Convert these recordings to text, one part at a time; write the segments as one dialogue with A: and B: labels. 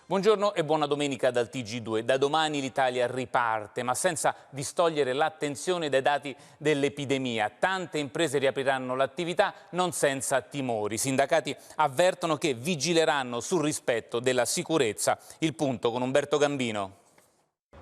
A: Buongiorno e buona domenica dal TG2. Da domani l'Italia riparte, ma senza distogliere l'attenzione dai dati dell'epidemia. Tante imprese riapriranno l'attività non senza timori. I sindacati avvertono che vigileranno sul rispetto della sicurezza. Il punto con Umberto Gambino.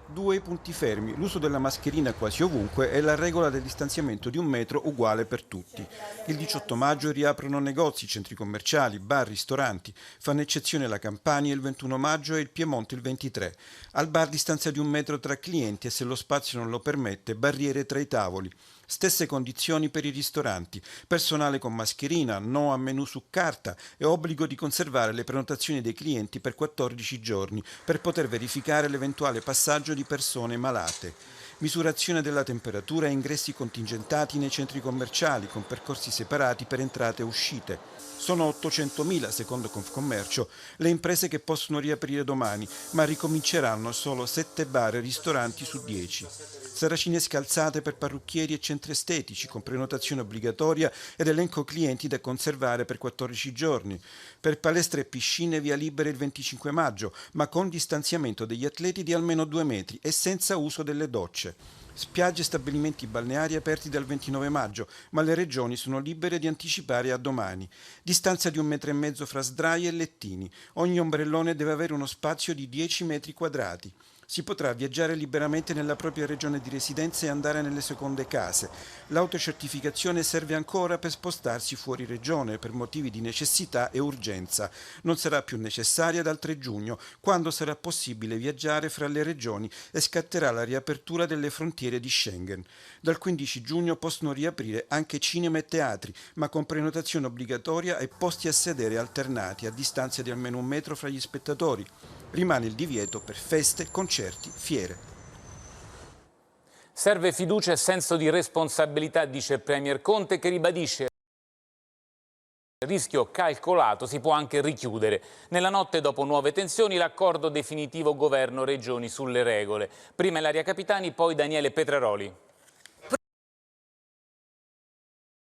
B: Due punti fermi, l'uso della mascherina quasi ovunque e la regola del distanziamento di 1 metro uguale per tutti. Il 18 maggio riaprono negozi, centri commerciali, bar, ristoranti. Fanno eccezione la Campania il 21 maggio e il Piemonte il 23. Al bar distanza di 1 metro tra clienti e, se lo spazio non lo permette, barriere tra i tavoli. Stesse condizioni per i ristoranti, personale con mascherina, no a menù su carta e obbligo di conservare le prenotazioni dei clienti per 14 giorni per poter verificare l'eventuale passaggio di persone malate. Misurazione della temperatura e ingressi contingentati nei centri commerciali con percorsi separati per entrate e uscite. Sono 800.000, secondo Confcommercio, le imprese che possono riaprire domani, ma ricominceranno solo 7 bar e ristoranti su 10. Saracine scalzate per parrucchieri e centri estetici, con prenotazione obbligatoria ed elenco clienti da conservare per 14 giorni. Per palestre e piscine via libera il 25 maggio, ma con distanziamento degli atleti di almeno 2 metri e senza uso delle docce. Spiagge e stabilimenti balneari aperti dal 29 maggio, ma le regioni sono libere di anticipare a domani. Distanza di 1,5 metri fra sdraie e lettini. Ogni ombrellone deve avere uno spazio di 10 metri quadrati. Si potrà viaggiare liberamente nella propria regione di residenza e andare nelle seconde case. L'autocertificazione serve ancora per spostarsi fuori regione per motivi di necessità e urgenza. Non sarà più necessaria dal 3 giugno, quando sarà possibile viaggiare fra le regioni e scatterà la riapertura delle frontiere di Schengen. Dal 15 giugno possono riaprire anche cinema e teatri, ma con prenotazione obbligatoria e posti a sedere alternati a distanza di almeno 1 metro fra gli spettatori. Rimane il divieto per feste, concerti, fiere.
A: Serve fiducia e senso di responsabilità, dice il Premier Conte, che ribadisce rischio calcolato, si può anche richiudere. Nella notte, dopo nuove tensioni, l'accordo definitivo governo-regioni sulle regole. Prima Ilaria Capitani, poi Daniele Petraroli.